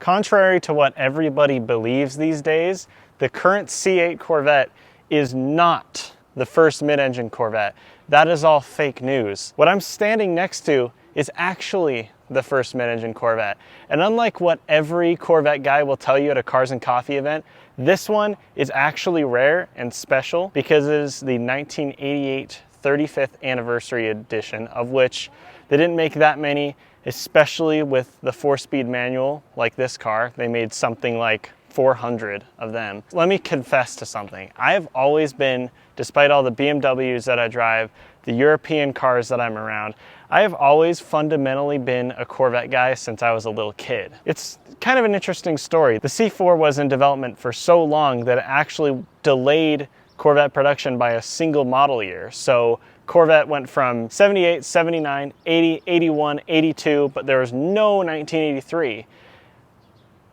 Contrary to what everybody believes these days, the current C8 Corvette is not the first mid-engine Corvette. That is all fake news. What I'm standing next to is actually the first mid-engine Corvette. And unlike what every Corvette guy will tell you at a Cars and Coffee event, this one is actually rare and special because it is the 1988 35th anniversary edition, of which they didn't make that many, especially with the 4-speed manual like this car. They made something like 400 of them. Let me confess to something. I have always been, despite all the BMWs that I drive, the European cars that I'm around, I have always fundamentally been a Corvette guy since I was a little kid. It's kind of an interesting story. The C4 was in development for so long that it actually delayed Corvette production by a single model year. So Corvette went from 78, 79, 80, 81, 82, but there was no 1983.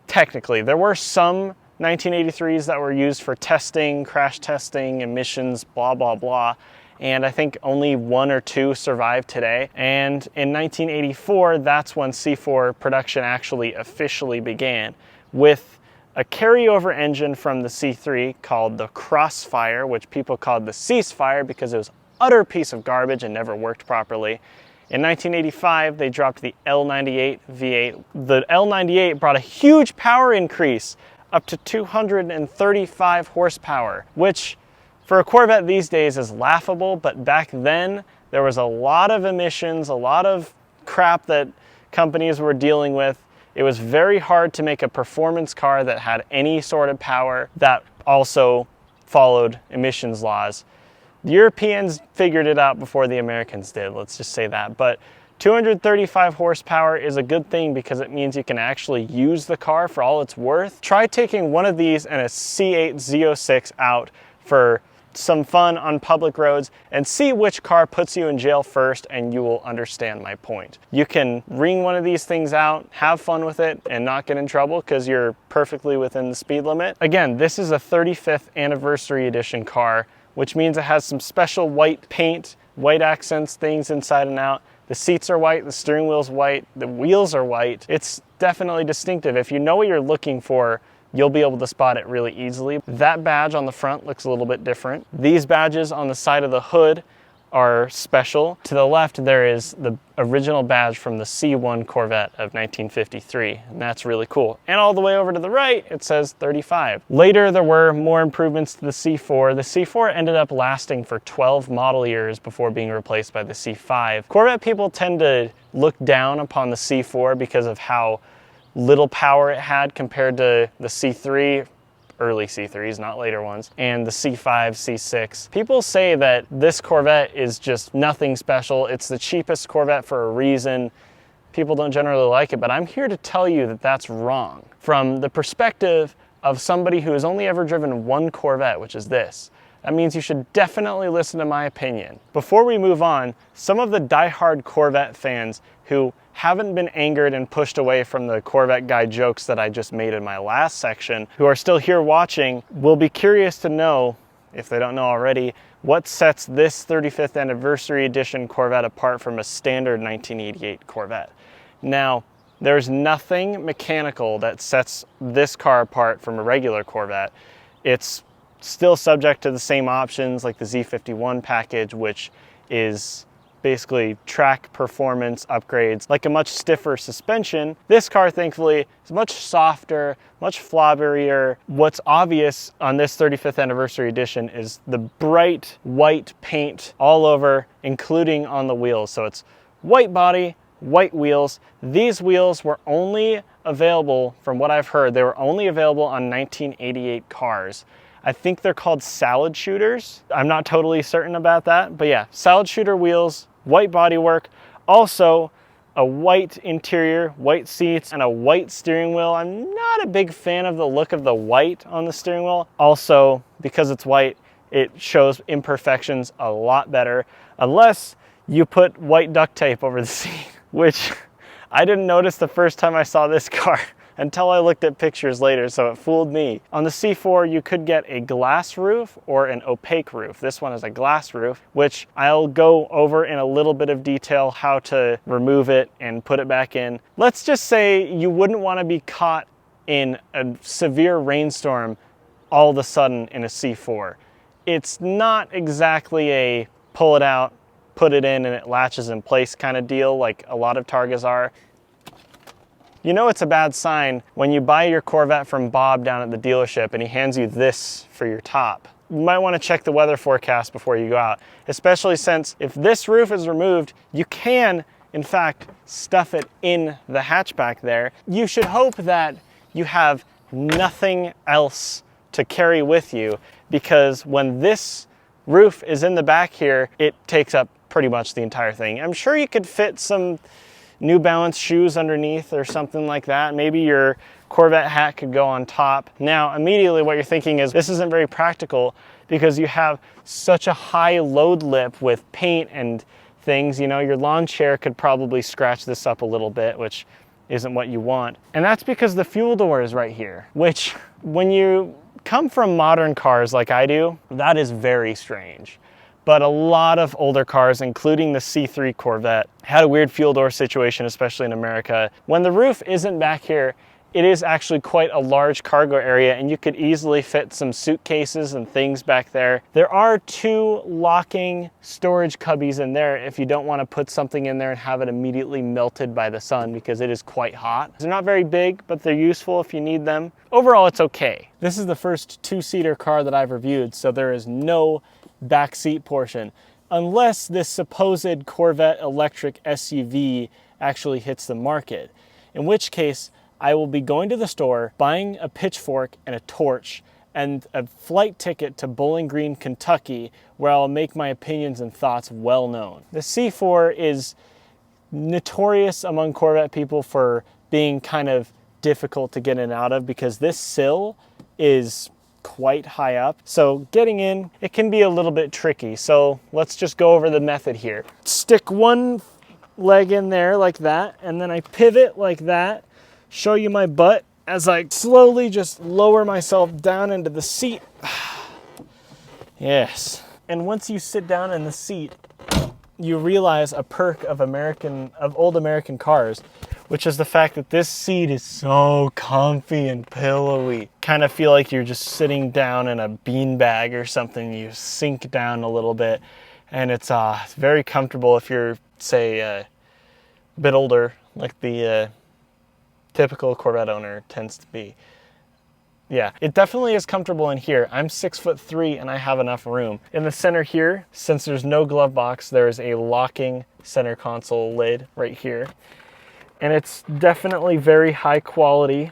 Technically, there were some 1983s that were used for testing, crash testing, emissions, blah, blah, blah. And I think only 1 or 2 survived today. And in 1984, that's when C4 production actually officially began, with a carryover engine from the C3 called the Crossfire, which people called the Ceasefire because it was utter piece of garbage and never worked properly. In 1985, they dropped the L98 V8. The L98 brought a huge power increase up to 235 horsepower, which for a Corvette these days is laughable, but back then there was a lot of emissions, a lot of crap that companies were dealing with. It was very hard to make a performance car that had any sort of power that also followed emissions laws. The Europeans figured it out before the Americans did, let's just say that. But 235 horsepower is a good thing because it means you can actually use the car for all it's worth. Try taking one of these and a C8 Z06 out for some fun on public roads and see which car puts you in jail first, and you will understand my point. You can ring one of these things out, have fun with it, and not get in trouble because you're perfectly within the speed limit. Again, this is a 35th anniversary edition car, which means it has some special white paint, white accents, things inside and out. The seats are white, the steering wheel's white, the wheels are white. It's definitely distinctive. If you know what you're looking for, you'll be able to spot it really easily. That badge on the front looks a little bit different. These badges on the side of the hood are special. To the left, there is the original badge from the C1 Corvette of 1953, and that's really cool. And all the way over to the right, it says 35. Later, there were more improvements to the C4. The C4 ended up lasting for 12 model years before being replaced by the C5. Corvette people tend to look down upon the C4 because of how little power it had compared to the C3, early C3s, not later ones, and the C5, C6. People say that this Corvette is just nothing special. It's the cheapest Corvette for a reason. People don't generally like it, but I'm here to tell you that that's wrong. From the perspective of somebody who has only ever driven one Corvette, which is this, that means you should definitely listen to my opinion. Before we move on, some of the diehard Corvette fans who haven't been angered and pushed away from the Corvette guy jokes that I just made in my last section, who are still here watching, will be curious to know, if they don't know already, what sets this 35th anniversary edition Corvette apart from a standard 1988 Corvette. Now, there's nothing mechanical that sets this car apart from a regular Corvette. It's still subject to the same options like the Z51 package, which is basically track performance upgrades, like a much stiffer suspension. This car, thankfully, is much softer, much flobberier. What's obvious on this 35th anniversary edition is the bright white paint all over, including on the wheels. So it's white body, white wheels. These wheels were only available, from what I've heard, they were only available on 1988 cars. I think they're called salad shooters. I'm not totally certain about that, but yeah, salad shooter wheels, white bodywork, also a white interior, white seats, and a white steering wheel. I'm not a big fan of the look of the white on the steering wheel. Also, because it's white, it shows imperfections a lot better, unless you put white duct tape over the seat, which I didn't notice the first time I saw this car until I looked at pictures later, so it fooled me. On the C4, you could get a glass roof or an opaque roof. This one is a glass roof, which I'll go over in a little bit of detail how to remove it and put it back in. Let's just say you wouldn't want to be caught in a severe rainstorm all of a sudden in a C4. It's not exactly a pull it out, put it in and it latches in place kind of deal like a lot of Targas are. You know it's a bad sign when you buy your Corvette from Bob down at the dealership and he hands you this for your top. You might want to check the weather forecast before you go out, especially since if this roof is removed, you can, in fact, stuff it in the hatchback there. You should hope that you have nothing else to carry with you, because when this roof is in the back here, it takes up pretty much the entire thing. I'm sure you could fit some New Balance shoes underneath or something like that. Maybe your Corvette hat could go on top. Now, immediately what you're thinking is this isn't very practical because you have such a high load lip with paint and things. You know, your lawn chair could probably scratch this up a little bit, which isn't what you want. And that's because the fuel door is right here, which when you come from modern cars like I do, that is very strange. But a lot of older cars, including the C3 Corvette, had a weird fuel door situation, especially in America. When the roof isn't back here, it is actually quite a large cargo area and you could easily fit some suitcases and things back there. There are 2 locking storage cubbies in there if you don't want to put something in there and have it immediately melted by the sun because it is quite hot. They're not very big, but they're useful if you need them. Overall, it's okay. This is the first 2-seater car that I've reviewed, so there is no back seat portion, unless this supposed Corvette electric SUV actually hits the market, in which case I will be going to the store, buying a pitchfork and a torch and a flight ticket to Bowling Green, Kentucky, where I'll make my opinions and thoughts well known. The C4 is notorious among Corvette people for being kind of difficult to get in and out of because this sill is quite high up. So getting in, it can be a little bit tricky. So let's just go over the method here. Stick one leg in there like that, and then I pivot like that, show you my butt as I slowly just lower myself down into the seat. Yes. And once you sit down in the seat, you realize a perk of old American cars, which is the fact that this seat is so comfy and pillowy. Kind of feel like you're just sitting down in a beanbag or something. You sink down a little bit, and it's very comfortable if you're, say, a bit older, like the typical Corvette owner tends to be. Yeah, it definitely is comfortable in here. I'm 6'3" and I have enough room. In the center here, since there's no glove box, there is a locking center console lid right here. And it's definitely very high quality.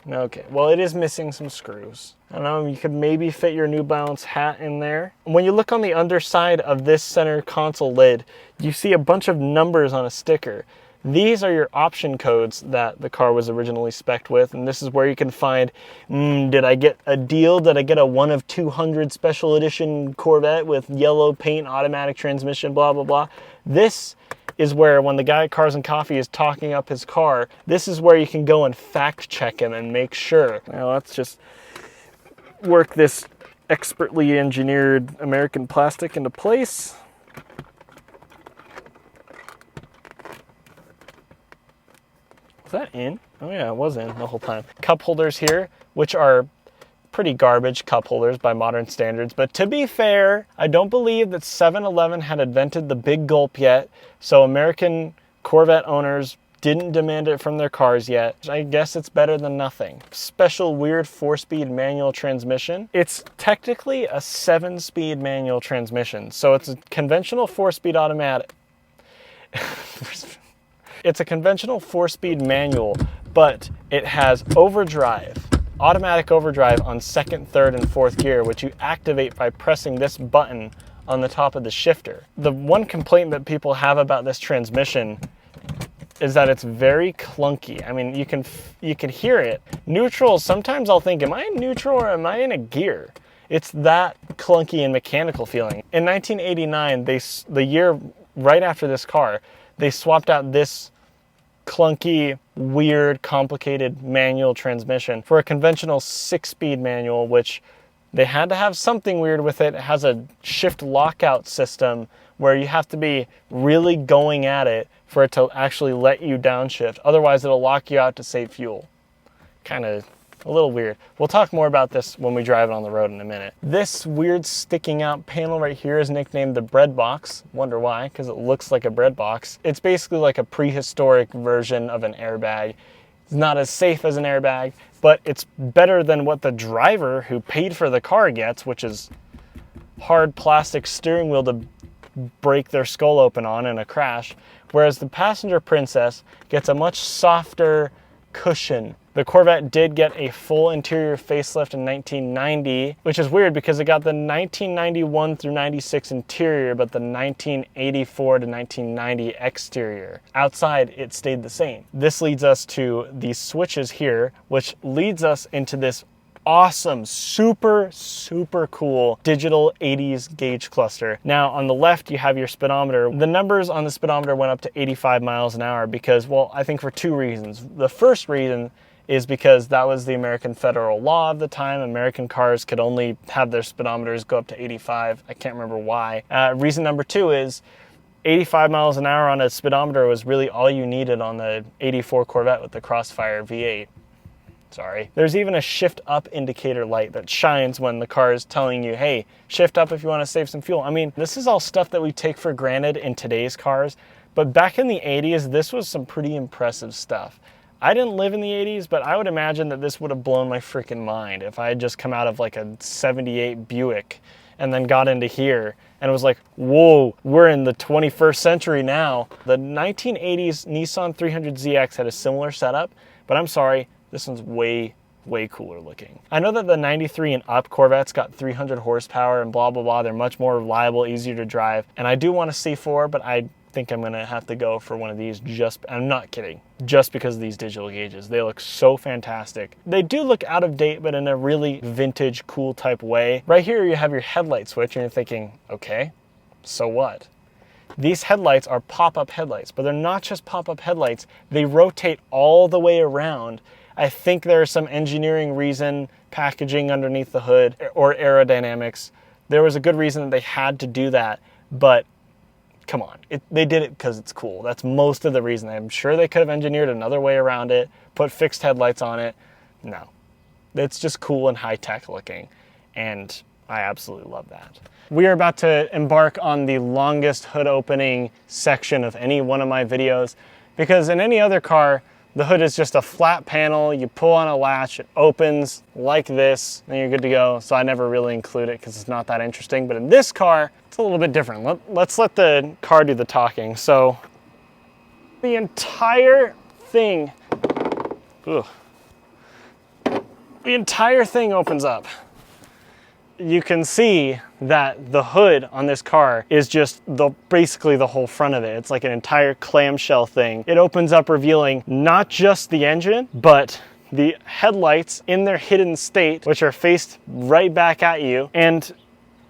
Okay, well, it is missing some screws. I don't know, you could maybe fit your New Balance hat in there. When you look on the underside of this center console lid, you see a bunch of numbers on a sticker. These are your option codes that the car was originally spec'd with, and this is where you can find, did I get a deal? Did I get a 1 of 200 special edition Corvette with yellow paint, automatic transmission, blah, blah, blah. This is where, when the guy at Cars and Coffee is talking up his car, this is where you can go and fact check him and make sure. Now let's just work this expertly engineered American plastic into place. Was that in? Oh yeah, it was in the whole time. Cup holders here, which are pretty garbage cup holders by modern standards, but to be fair, I don't believe that 7-Eleven had invented the big gulp yet, so American Corvette owners didn't demand it from their cars yet. I guess it's better than nothing. Special weird 4-speed manual transmission. It's technically a 7-speed manual transmission, so it's a conventional 4-speed automatic. It's a conventional 4-speed manual, but it has overdrive, automatic overdrive on 2nd, 3rd, and 4th gear, which you activate by pressing this button on the top of the shifter. The one complaint that people have about this transmission is that it's very clunky. I mean, you can hear it. Neutral, sometimes I'll think, am I in neutral or am I in a gear? It's that clunky and mechanical feeling. In 1989, the year right after this car, they swapped out this clunky, weird, complicated manual transmission for a conventional 6-speed manual, which they had to have something weird with it. It has a shift lockout system where you have to be really going at it for it to actually let you downshift. Otherwise, it'll lock you out to save fuel. kind of a little weird. We'll talk more about this when we drive it on the road in a minute. This weird sticking out panel right here is nicknamed the bread box. Wonder why, because it looks like a bread box. It's basically like a prehistoric version of an airbag. It's not as safe as an airbag, but it's better than what the driver who paid for the car gets, which is hard plastic steering wheel to break their skull open on in a crash, whereas the passenger princess gets a much softer cushion. The Corvette did get a full interior facelift in 1990, which is weird because it got the 1991 through 96 interior, but the 1984 to 1990 exterior. Outside, it stayed the same. This leads us to these switches here, which leads us into this awesome, super cool digital 80s gauge cluster. Now on the left you have your speedometer. The numbers on the speedometer went up to 85 miles an hour because, well, I think for two reasons. The first reason is because that was the American federal law of the time. American cars could only have their speedometers go up to 85. I can't remember why. Reason number two is 85 miles an hour on a speedometer was really all you needed on the 84 Corvette with the Crossfire V8. Sorry. There's even a shift up indicator light that shines when the car is telling you, hey, shift up if you want to save some fuel. I mean, this is all stuff that we take for granted in today's cars, but back in the 80s, this was some pretty impressive stuff. I didn't live in the 80s, but I would imagine that this would have blown my freaking mind if I had just come out of like a 78 Buick and then got into here and it was like, whoa, we're in the 21st century now. The 1980s Nissan 300ZX had a similar setup, but I'm sorry, this one's way cooler looking. I know that the 93 and up Corvettes got 300 horsepower and blah, blah, blah. They're much more reliable, easier to drive. And I do want a C4, but I think I'm gonna have to go for one of these I'm not kidding, just because of these digital gauges. They look so fantastic. They do look out of date, but in a really vintage, cool type way. Right here, you have your headlight switch and you're thinking, okay, so what? These headlights are pop-up headlights, but they're not just pop-up headlights. They rotate all the way around. I think there's some engineering reason, packaging underneath the hood, or aerodynamics. There was a good reason that they had to do that, but come on, they did it because it's cool. That's most of the reason. I'm sure they could have engineered another way around it, put fixed headlights on it. No, it's just cool and high-tech looking, and I absolutely love that. We are about to embark on the longest hood opening section of any one of my videos, because in any other car, the hood is just a flat panel. You pull on a latch, it opens like this, and you're good to go. So I never really include it because it's not that interesting. But in this car, it's a little bit different. Let's let the car do the talking. So the entire thing, the entire thing opens up. You can see that the hood on this car is just basically the whole front of it. It's like an entire clamshell thing. It opens up revealing not just the engine, but the headlights in their hidden state, which are faced right back at you. And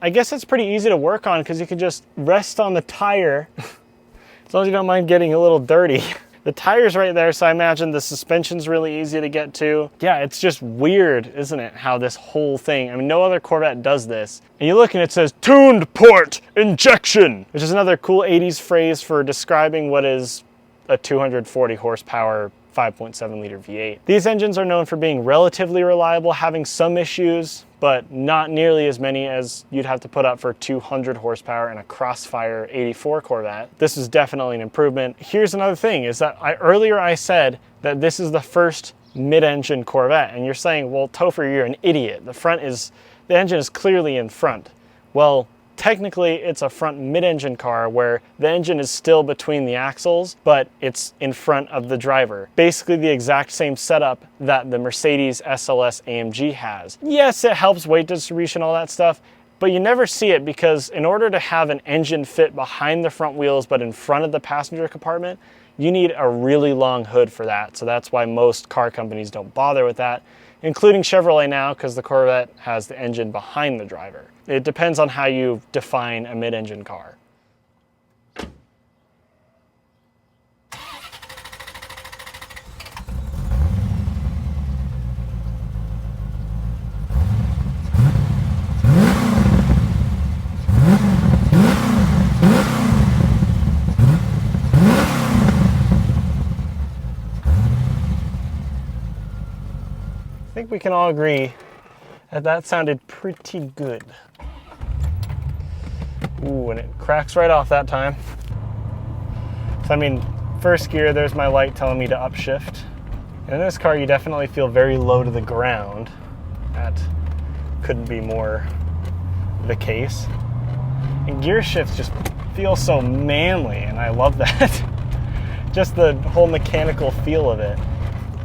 I guess it's pretty easy to work on because you can just rest on the tire as long as you don't mind getting a little dirty. The tire's right there, so I imagine the suspension's really easy to get to. Yeah, it's just weird, isn't it, how this whole thing, I mean, no other Corvette does this. And you look and it says, tuned port injection, which is another cool 80s phrase for describing what is a 240 horsepower 5.7 liter V8. These engines are known for being relatively reliable, having some issues, but not nearly as many as you'd have to put up for 200 horsepower in a Crossfire 84 Corvette. This is definitely an improvement. Here's another thing, is that earlier I said that this is the first mid-engine Corvette, and you're saying, well, Topher, you're an idiot. The engine is clearly in front. Well, technically, it's a front mid-engine car where the engine is still between the axles, but it's in front of the driver. Basically the exact same setup that the Mercedes SLS AMG has. Yes, it helps weight distribution, all that stuff, but you never see it because in order to have an engine fit behind the front wheels but in front of the passenger compartment, you need a really long hood for that. So that's why most car companies don't bother with that, including Chevrolet now, because the Corvette has the engine behind the driver. It depends on how you define a mid-engine car. think we can all agree that that sounded pretty good. Ooh, and it cracks right off that time. So I mean, first gear, there's my light telling me to upshift. In this car, you definitely feel very low to the ground. That couldn't be more the case. And gear shifts just feel so manly, and I love that. Just the whole mechanical feel of it.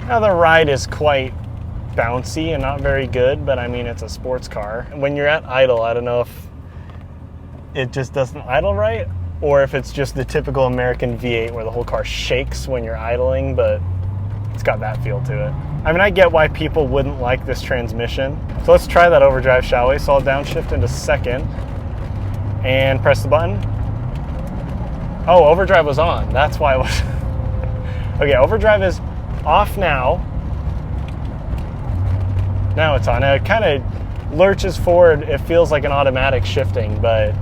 Now the ride is quite bouncy and not very good, but I mean, it's a sports car. When you're at idle, I don't know if it just doesn't idle right, or if it's just the typical American V8 where the whole car shakes when you're idling, but it's got that feel to it. I mean, I get why people wouldn't like this transmission. So let's try that overdrive, shall we? So I'll downshift into second and press the button. Oh, overdrive was on. That's why it was. Okay, overdrive is off now. Now it's on. Now it kind of lurches forward. It feels like an automatic shifting, but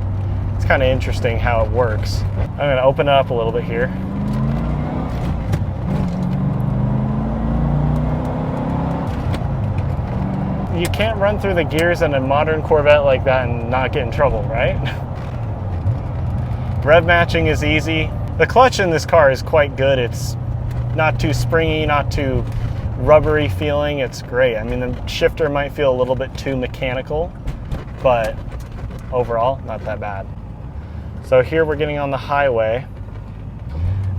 it's kind of interesting how it works. I'm going to open it up a little bit here. You can't run through the gears in a modern Corvette like that and not get in trouble, right? Rev matching is easy. The clutch in this car is quite good. It's not too springy, not too rubbery feeling. It's great. I mean, the shifter might feel a little bit too mechanical, but overall, not that bad. So here we're getting on the highway.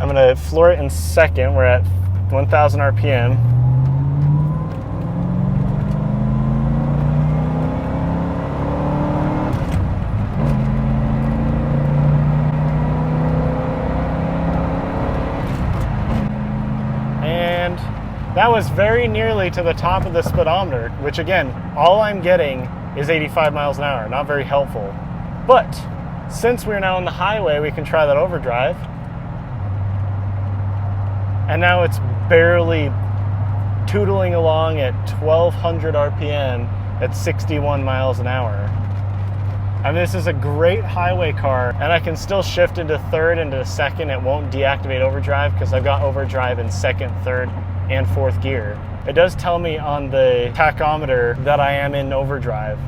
I'm gonna floor it in second. We're at 1,000 RPM. That was very nearly to the top of the speedometer, which again, all I'm getting is 85 miles an hour, not very helpful. But since we're now on the highway, we can try that overdrive. And now it's barely tootling along at 1,200 RPM at 61 miles an hour. I mean, this is a great highway car, and I can still shift into third, into second. It won't deactivate overdrive because I've got overdrive in second, third, and fourth gear. It does tell me on the tachometer that I am in overdrive,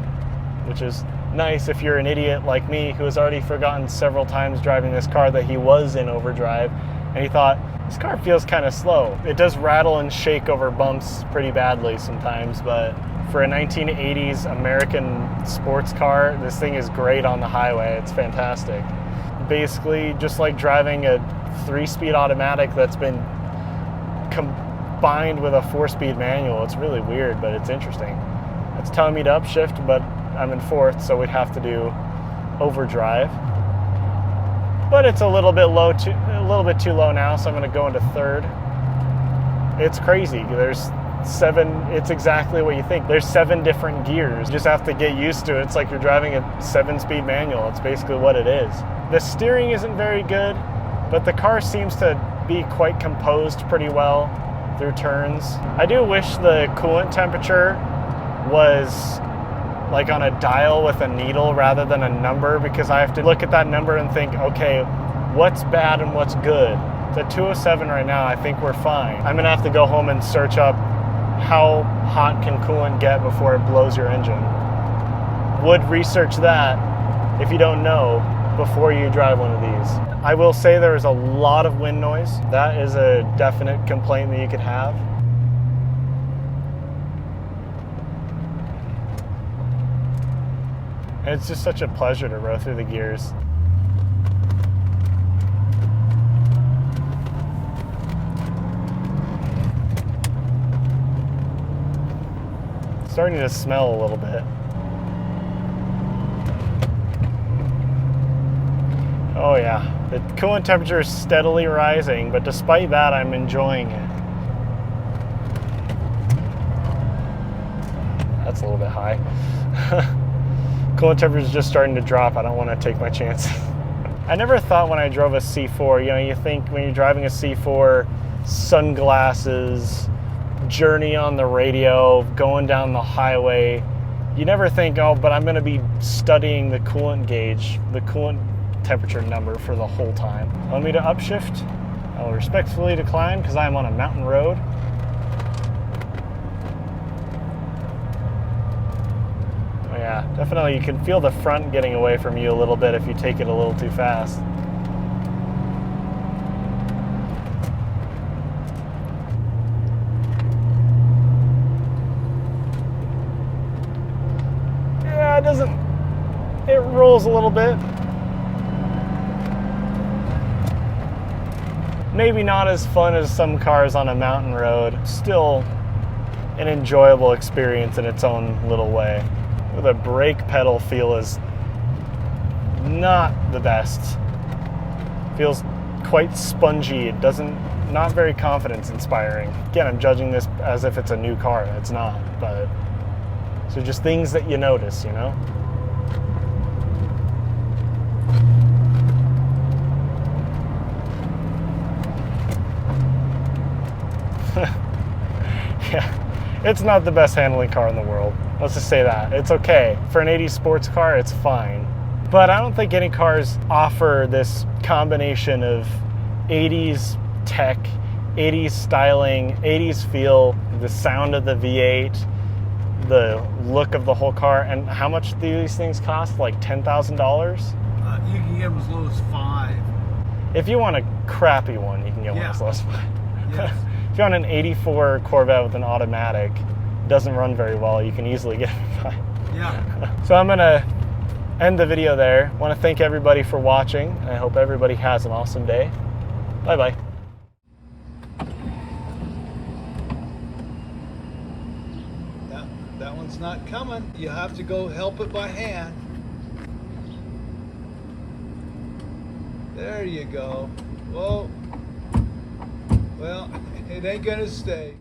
which is nice if you're an idiot like me who has already forgotten several times driving this car that he was in overdrive, and he thought, this car feels kind of slow. It does rattle and shake over bumps pretty badly sometimes, but for a 1980s American sports car, this thing is great on the highway. It's fantastic. Basically, just like driving a 3-speed automatic that's been combined with a 4-speed manual. It's really weird, but it's interesting. It's telling me to upshift, but I'm in fourth, so we'd have to do overdrive. But it's a little bit too low now, so I'm going to go into third. It's crazy. There's 7. It's exactly what you think. There's 7 different gears. You just have to get used to it. It's like you're driving a 7-speed manual. It's basically what it is. The steering isn't very good, but the car seems to be quite composed pretty well through turns. I do wish the coolant temperature was like on a dial with a needle rather than a number, because I have to look at that number and think, okay, what's bad and what's good? It's at 207 right now. I think we're fine. I'm gonna have to go home and search up how hot can coolant get before it blows your engine. Would research that if you don't know before you drive one of these. I will say there is a lot of wind noise. That is a definite complaint that you could have. And it's just such a pleasure to row through the gears. It's starting to smell a little bit. Oh yeah, the coolant temperature is steadily rising, but despite that, I'm enjoying it. That's a little bit high. Coolant temperature is just starting to drop. I don't want to take my chances. I never thought when I drove a C4, you know, you think when you're driving a C4, sunglasses, journey on the radio, going down the highway, you never think, oh, but I'm going to be studying the coolant gauge, the coolant temperature number for the whole time. Want me to upshift? I will respectfully decline because I am on a mountain road. Yeah, definitely you can feel the front getting away from you a little bit if you take it a little too fast. Yeah, it rolls a little bit. Maybe not as fun as some cars on a mountain road. Still an enjoyable experience in its own little way. The brake pedal feel is not the best. Feels quite spongy. It not very confidence inspiring. Again, I'm judging this as if it's a new car. It's not, but so just things that you notice, you know? Yeah, it's not the best handling car in the world. Let's just say that. It's okay. For an 80s sports car, it's fine. But I don't think any cars offer this combination of 80s tech, 80s styling, 80s feel, the sound of the V8, the look of the whole car. And how much do these things cost? Like $10,000? You can get them as low as $5,000. If you want a crappy one, you can get one as low as $5,000. Yes. If you want an 84 Corvette with an automatic, doesn't run very well, you can easily get it by. Yeah. So I'm gonna end the video there. I want to thank everybody for watching. I hope everybody has an awesome day. Bye-bye. That one's not coming. You have to go help it by hand. There you go. Whoa. Well, it ain't gonna stay.